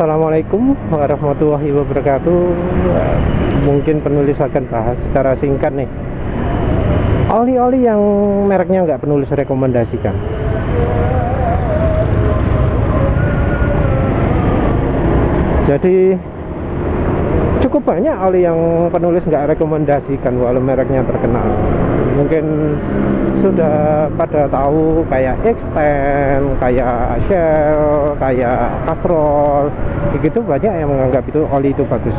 Assalamualaikum warahmatullahi wabarakatuh. Mungkin penulis akan bahas secara singkat nih oli-oli yang mereknya nggak penulis rekomendasikan. Jadi cukup banyak oli yang penulis nggak rekomendasikan walau mereknya terkenal. Mungkin sudah pada tahu kayak X10, kayak Shell, kayak Castrol, begitu banyak yang menganggap itu oli itu bagus.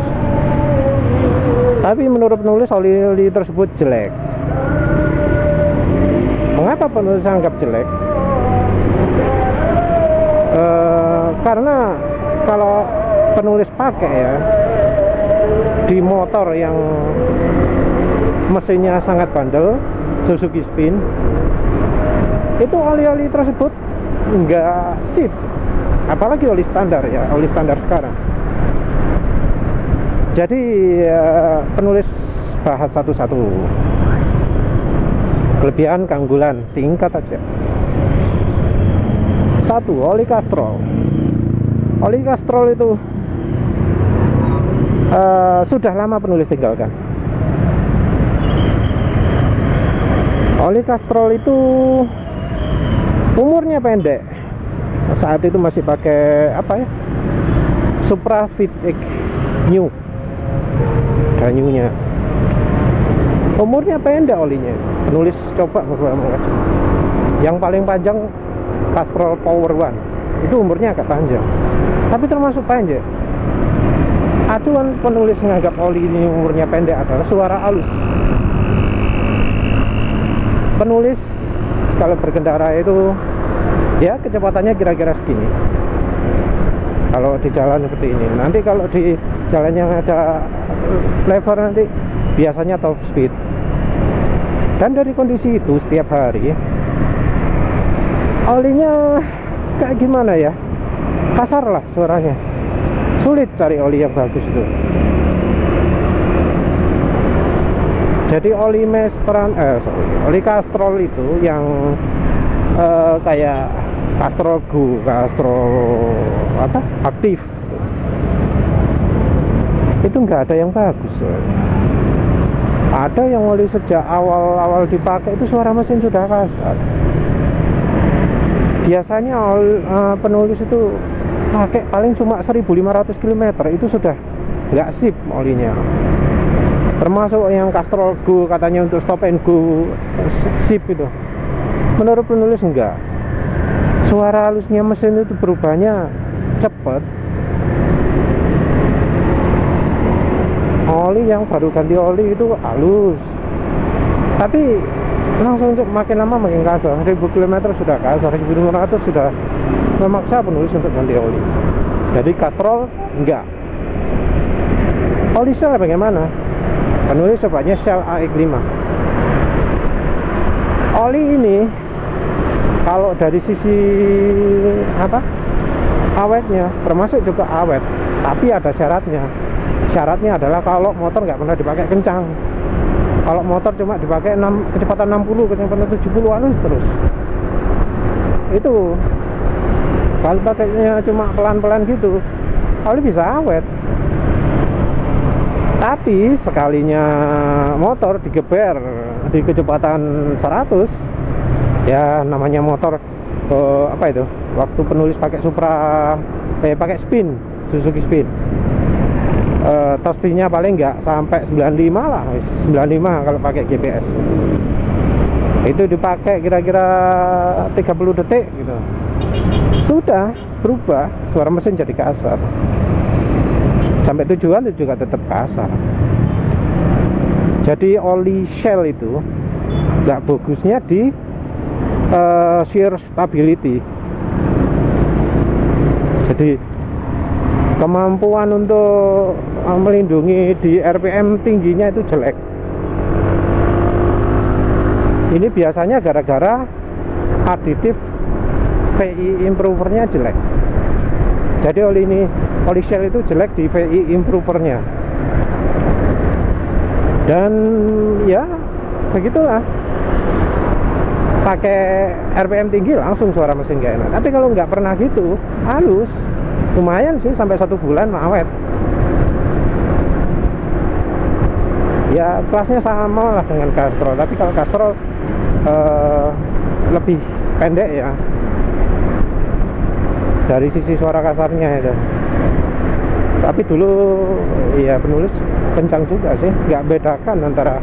Tapi menurut penulis oli-oli tersebut jelek. Mengapa penulis anggap jelek? Karena kalau penulis pakai ya di motor yang mesinnya sangat bandel, Suzuki Spin, itu oli-oli tersebut nggak sip. Apalagi oli standar ya, oli standar sekarang. Jadi penulis bahas satu-satu. Kelebihan, keunggulan, singkat aja. Satu, oli Castrol. Oli Castrol itu sudah lama penulis tinggalkan. Oli Castrol itu umurnya pendek. Saat itu masih pakai apa ya? Supra VTEC New. Dan new-nya. Umurnya pendek olinya. Penulis coba beberapa macam. Yang paling panjang Castrol Power One. Itu umurnya agak panjang. Tapi termasuk pendek. Acuan penulis menganggap oli ini umurnya pendek adalah suara halus. Penulis kalau berkendara itu ya kecepatannya kira-kira segini kalau di jalan seperti ini. Nanti kalau di jalan yang ada lebar nanti biasanya top speed. Dan dari kondisi itu setiap hari olinya kayak gimana ya, kasar lah suaranya. Sulit cari oli yang bagus itu. Jadi oli oli Castrol itu yang kayak Castrol Go, Castrol aktif, itu nggak ada yang bagus. Ada yang oli sejak awal dipakai itu suara mesin sudah kasar. Biasanya penulis itu pakai paling cuma 1500 km itu sudah nggak sip olinya. Termasuk yang Castrol Go katanya untuk stop and go sip itu. Menurut penulis enggak. Suara halusnya mesin itu berubahnya cepat. Oli yang baru ganti oli itu halus. Tapi langsung makin lama makin kasar. 1000 km sudah kasar, 1500 sudah memaksa penulis untuk ganti oli. Jadi Castrol enggak. Oli Shell bagaimana? Penulis sebabnya Shell AX5. Oli ini kalau dari sisi awetnya termasuk juga awet, tapi ada syaratnya. Syaratnya adalah kalau motor nggak pernah dipakai kencang. Kalau motor cuma dipakai kecepatan 60, kecepatan 70 halus terus. Itu kalau pakainya cuma pelan-pelan gitu, oli bisa awet. Tapi sekalinya motor digeber di kecepatan 100, ya namanya motor waktu penulis pakai pakai Spin, Suzuki Spin, top speednya paling nggak sampai 95 lah, 95 kalau pakai GPS. Itu dipakai kira-kira 30 detik gitu, sudah berubah, suara mesin jadi kasar. Sampai tujuan itu juga tetap kasar. Jadi oli Shell itu nggak bagusnya di shear stability. Jadi kemampuan untuk melindungi di RPM tingginya itu jelek. Ini biasanya gara-gara aditif VI improvernya jelek. Jadi oli Shell itu jelek di VI improvernya. Dan ya begitulah, pakai RPM tinggi langsung suara mesin gak enak. Tapi kalau nggak pernah gitu, halus, lumayan sih, sampai 1 bulan awet. Ya kelasnya sama lah dengan Castrol, tapi kalau Castrol lebih pendek ya dari sisi suara kasarnya itu. Tapi dulu ya penulis kencang juga sih, nggak bedakan antara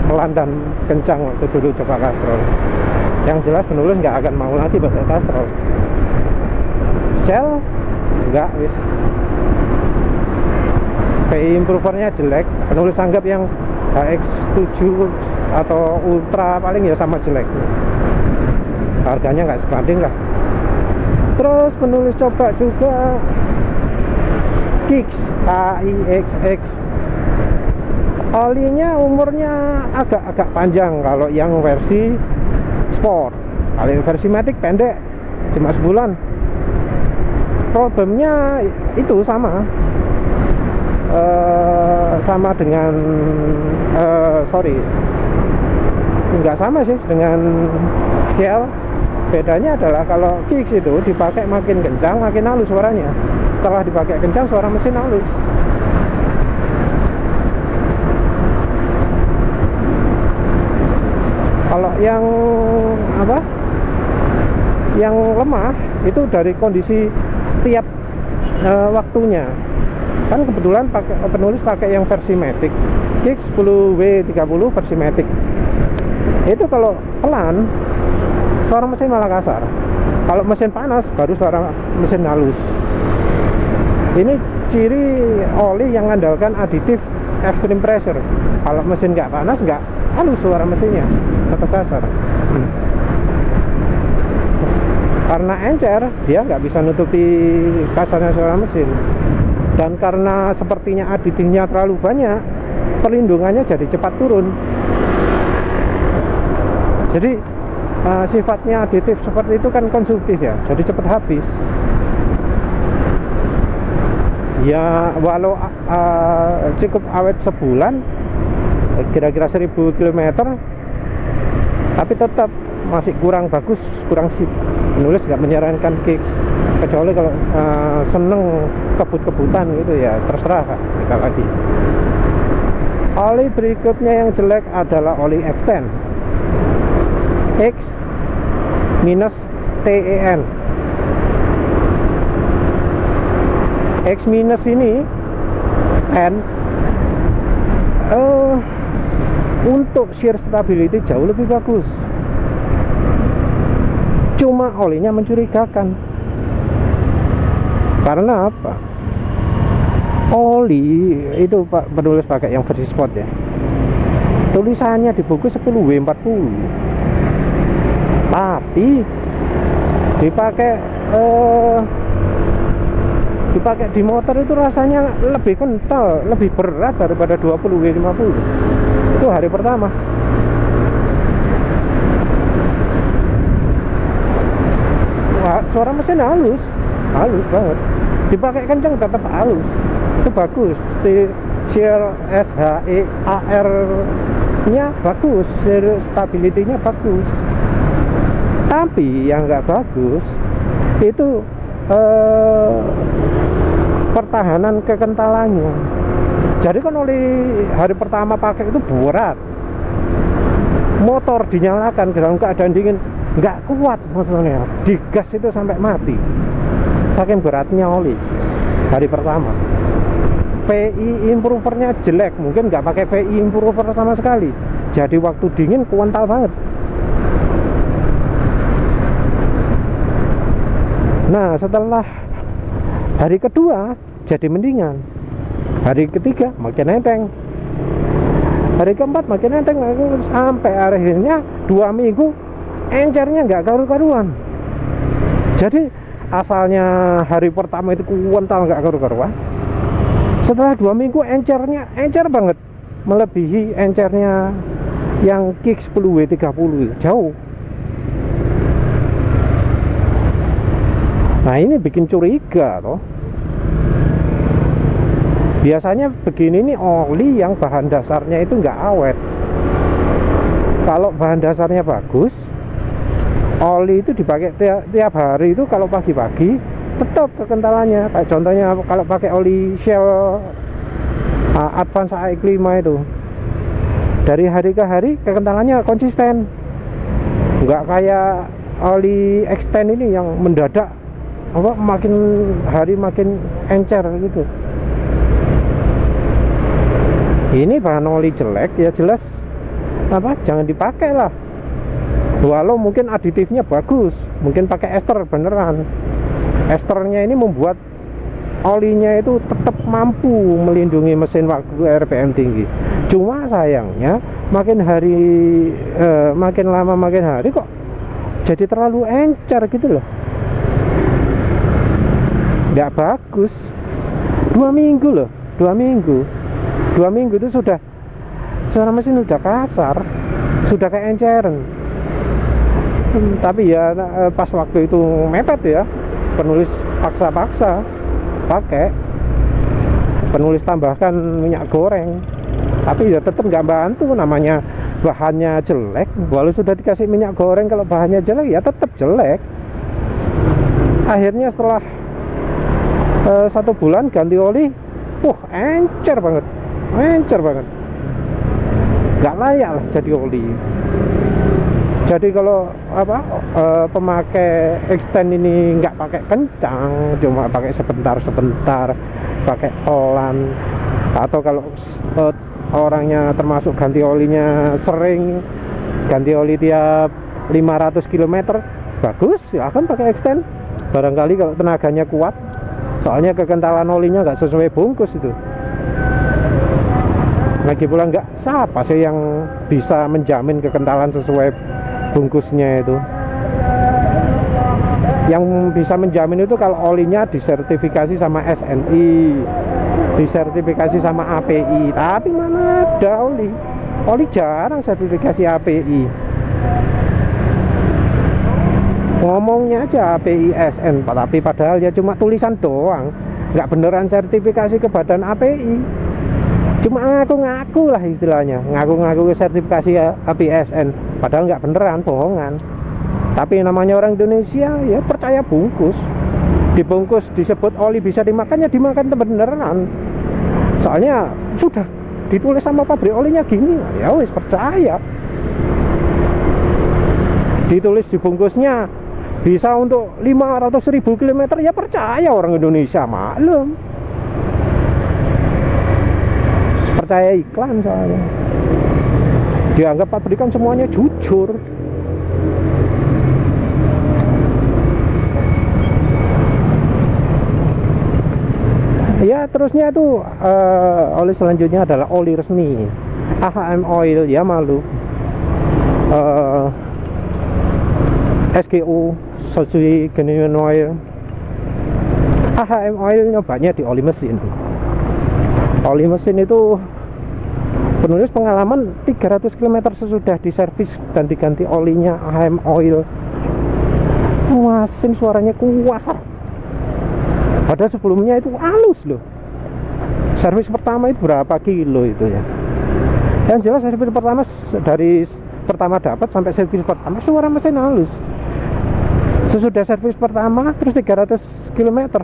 pelan dan kencang waktu dulu coba Castrol. Yang jelas penulis nggak akan mau lagi pakai Castrol. Shell nggak, wis. PI improvernya jelek, penulis anggap yang HX7 atau Ultra paling ya sama jelek, harganya nggak sebanding lah. Terus penulis coba juga Kicks AIXX, olinya umurnya agak panjang kalau yang versi sport. Kalau yang versi Matic pendek, cuma sebulan. Problemnya itu sama dengan nggak sama sih dengan Shell. Bedanya adalah kalau Kicks itu dipakai makin kencang makin halus suaranya. Setelah dipakai kencang suara mesin halus. Kalau yang yang lemah itu dari kondisi setiap waktunya. Kan kebetulan penulis pakai yang versi Matic, Kicks 10W30 versi Matic. Itu kalau pelan suara mesin malah kasar. Kalau mesin panas baru suara mesin halus. Ini ciri oli yang mengandalkan aditif extreme pressure. Kalau mesin nggak panas nggak halus suara mesinnya, tetap kasar. Karena encer, dia nggak bisa nutupi kasarnya suara mesin. Dan karena sepertinya aditifnya terlalu banyak, perlindungannya jadi cepat turun. Jadi sifatnya aditif seperti itu kan konsumtif ya, jadi cepat habis. Ya walau cukup awet sebulan, kira-kira 1000 km, tapi tetap masih kurang bagus, kurang sip. Penulis nggak menyarankan Kicks, kecuali kalau seneng kebut-kebutan gitu ya, terserah kita lagi. Oli berikutnya yang jelek adalah oli X10 X minus TEN. X minus ini N untuk shear stability jauh lebih bagus, cuma olinya mencurigakan. Karena apa? Oli itu Pak penulis pakai yang versi sport ya, tulisannya di buku 10W40, tapi dipakai di motor itu rasanya lebih kental, lebih berat daripada 20W50. Itu hari pertama. Wah, suara mesin halus banget. Dipakai kencang tetap halus. Itu bagus. Shear SHEAR nya bagus, shear stability-nya bagus. Tapi yang nggak bagus itu pertahanan kekentalannya. Jadi kan oleh hari pertama pakai itu berat, motor dinyalakan dalam keadaan dingin nggak kuat motornya, digas itu sampai mati saking beratnya oli hari pertama. VI improvernya jelek, mungkin nggak pakai VI improver sama sekali, jadi waktu dingin kuantal banget. Nah setelah hari kedua jadi mendingan, hari ketiga makin enteng, hari keempat makin enteng, sampai akhirnya 2 minggu encernya nggak karu-karuan. Jadi asalnya hari pertama itu kuantal nggak karu-karuan, setelah 2 minggu encernya encer banget, melebihi encernya yang Kicks 10W30 jauh. Nah ini bikin curiga toh. Biasanya begini nih oli yang bahan dasarnya itu nggak awet. Kalau bahan dasarnya bagus, oli itu dipakai tiap hari itu kalau pagi-pagi tetap kekentalannya. Kayak contohnya kalau pakai oli Shell Advance AX5 itu, dari hari ke hari kekentalannya konsisten, nggak kayak oli X10 ini yang mendadak makin hari makin encer gitu. Ini bahan oli jelek ya jelas jangan dipakai lah. Walau mungkin aditifnya bagus, mungkin pakai ester beneran. Esternya ini membuat olinya itu tetap mampu melindungi mesin waktu RPM tinggi. Cuma sayangnya makin lama makin hari kok jadi terlalu encer gitu loh. Nggak bagus. 2 minggu loh, 2 minggu itu suara mesin udah kasar, sudah kayak enceran. Tapi ya pas waktu itu mepet ya, penulis paksa-paksa pakai, penulis tambahkan minyak goreng, tapi ya tetap nggak bantu. Namanya bahannya jelek, walau sudah dikasih minyak goreng, kalau bahannya jelek ya tetap jelek. Akhirnya setelah 1 bulan ganti oli, encer banget, nggak layak lah jadi oli. Jadi kalau pemakai X10 ini nggak pakai kencang, cuma pakai sebentar, pakai pelan, atau kalau orangnya termasuk ganti olinya sering, ganti oli tiap 500 km, bagus, silahkan pakai X10. Barangkali kalau tenaganya kuat, soalnya kekentalan olinya nggak sesuai bungkus itu. Lagi pula siapa sih yang bisa menjamin kekentalan sesuai bungkusnya itu? Yang bisa menjamin itu kalau olinya disertifikasi sama SNI, disertifikasi sama API. Tapi mana ada oli jarang sertifikasi API. Ngomongnya aja API SN, tapi padahal ya cuma tulisan doang, nggak beneran sertifikasi ke badan API. Cuma ngaku-ngaku lah istilahnya, ngaku-ngaku sertifikasi APSN, padahal nggak beneran, bohongan. Tapi namanya orang Indonesia ya percaya bungkus. Dibungkus disebut oli bisa dimakan, ya dimakan beneran. Soalnya sudah ditulis sama pabrik olinya gini, ya wis percaya. Ditulis di bungkusnya bisa untuk 500.000 km, ya percaya orang Indonesia, maklum. Percaya iklan soalnya. Dianggap pabrikan semuanya jujur. Ya terusnya itu oli selanjutnya adalah oli resmi AHM Oil ya malu, SGU Sojui Genuine Oil. AHM Oil nyobanya di oli mesin. Oli mesin itu penulis pengalaman 300 km sesudah diservis dan diganti olinya AHM Oil, mesin suaranya kuasar. Padahal sebelumnya itu halus loh. Servis pertama itu berapa kilo itu ya. Yang jelas servis pertama, dari pertama dapat sampai servis pertama suara mesin halus. Sesudah servis pertama terus 300 km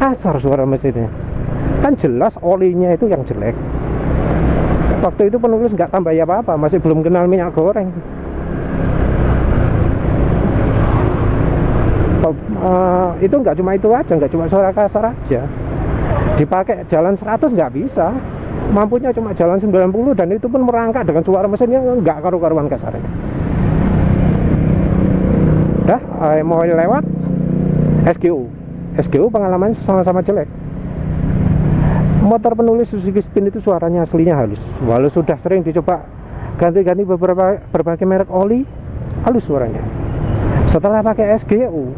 kasar suara mesinnya. Kan jelas olinya itu yang jelek. Waktu itu penulis nggak tambah ya apa-apa, masih belum kenal minyak goreng. Itu nggak cuma itu aja, nggak cuma suara kasar aja. Dipakai jalan 100 nggak bisa, mampunya cuma jalan 90, dan itu pun merangkak dengan suara mesinnya nggak karu-karuan kasarnya. Dah, mau lewat SGU pengalaman sama-sama jelek. Motor penulis Suzuki Spin itu suaranya aslinya halus, walau sudah sering dicoba ganti-ganti berbagai merek oli, halus suaranya. Setelah pakai SGU,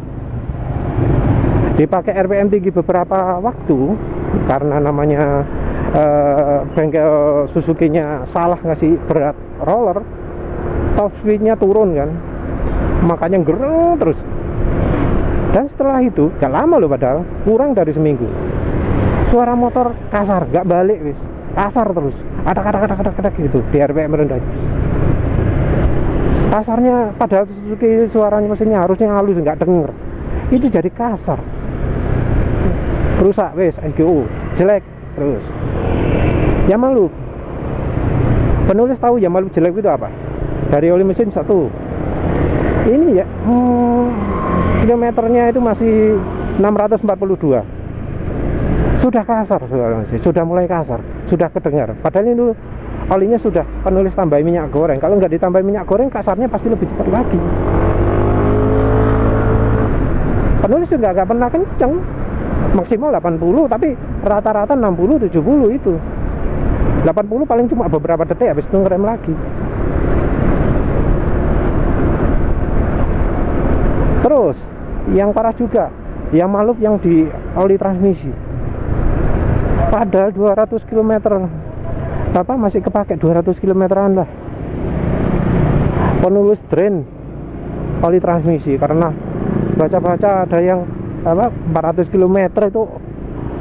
dipakai RPM tinggi beberapa waktu, karena namanya bengkel Suzuki-nya salah ngasih berat roller, top speed-nya turun kan, makanya gereng terus. Dan setelah itu, gak lama loh padahal, kurang dari seminggu, suara motor kasar, gak balik wis, kasar terus, ada gitu di RPM rendah. Kasarnya padahal Suzuki suaranya mesinnya harusnya halus, nggak denger, itu jadi kasar. rusak wes, NGO jelek terus. Yamalu, penulis tahu Yamalu jelek itu apa? Dari oli mesin satu ini ya, kilometernya itu masih 642. Sudah kasar, sudah mulai kasar, sudah kedengar. Padahal ini olinya sudah penulis tambahin minyak goreng. Kalau nggak ditambahin minyak goreng, kasarnya pasti lebih cepat lagi. Penulis juga nggak pernah kenceng, maksimal 80, tapi rata-rata 60, 70 itu. 80 paling cuma beberapa detik, habis itu ngerem lagi. Terus yang parah juga, yang malup yang di oli transmisi. Padahal 200 km apa masih kepake 200 km-an lah. Penulis drain oli transmisi karena baca-baca ada yang apa 400 km itu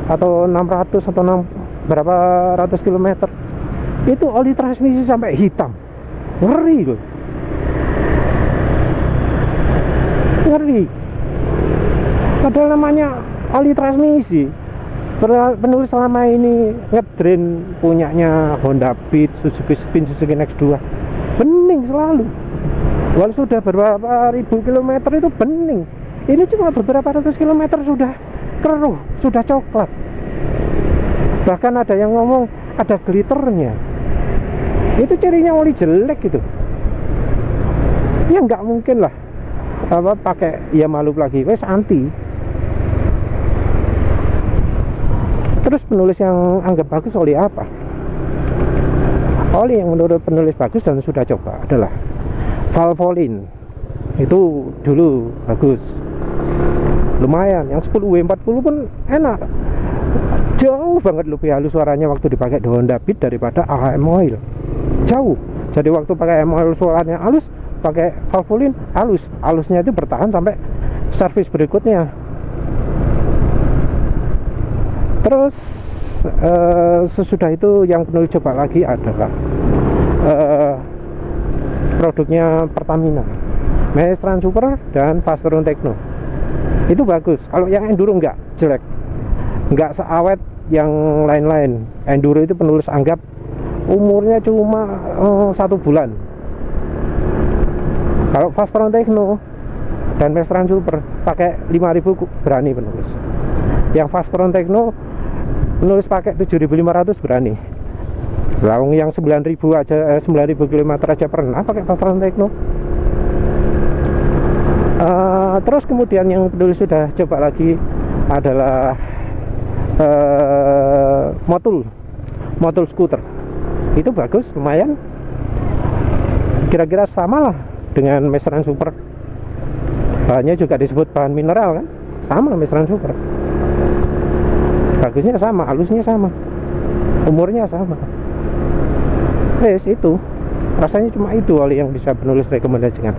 atau 600 atau 6 berapa ratus kilometer itu oli transmisi sampai hitam. Ngeri loh, ngeri. Padahal namanya oli transmisi. Penulis selama ini ngedrain punyanya Honda Beat, Suzuki Spin, Suzuki Next2 bening selalu. Walau sudah beberapa ribu kilometer itu bening. Ini cuma beberapa ratus kilometer sudah keruh, sudah coklat. Bahkan ada yang ngomong ada glitternya. Itu cirinya oli jelek gitu. Ya nggak mungkin lah apa pakai Yamalu lagi, wes anti. Terus penulis yang anggap bagus oli apa? Oli yang menurut penulis bagus dan sudah coba adalah Valvoline. Itu dulu bagus, lumayan. Yang 10W40 pun enak, jauh banget lebih halus suaranya waktu dipakai di Honda Beat daripada AHM Oil. Jauh. Jadi waktu pakai AHM Oil suaranya halus, pakai Valvoline halus. Halusnya itu bertahan sampai servis berikutnya. Terus sesudah itu yang penulis coba lagi adalah produknya Pertamina, Maestran Super dan Fasteron Tekno. Itu bagus. Kalau yang enduro enggak, jelek, enggak seawet yang lain-lain. Enduro itu penulis anggap umurnya cuma 1 bulan. Kalau Fasteron Tekno dan Maestran Super pakai 5.000 berani penulis. Yang Fasteron Tekno penulis pakai 7.500 berani. Lawang yang 9.000 aja 9.000 km aja pernah pakai Fasteron Tekno. Terus kemudian yang penulis sudah coba lagi adalah Motul Scooter. Itu bagus, lumayan. Kira-kira sama lah dengan Maestran Super. Bahannya juga disebut bahan mineral kan, sama Maestran Super. Bagusnya sama, halusnya sama, umurnya sama. Wes itu, rasanya cuma itu oli yang bisa penulis rekomendasikan.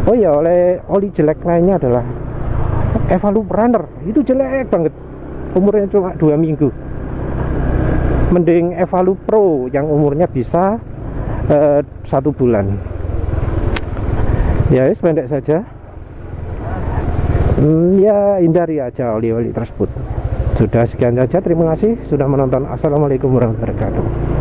Oh ya, oleh oli jelek lainnya adalah Evalup Runner. Itu jelek banget, umurnya cuma 2 minggu. Mending Evalup Pro yang umurnya bisa 1 bulan. Ya, pendek saja. Ya, hindari aja oli-oli tersebut. Sudah sekian saja, terima kasih sudah menonton. Assalamualaikum warahmatullahi wabarakatuh.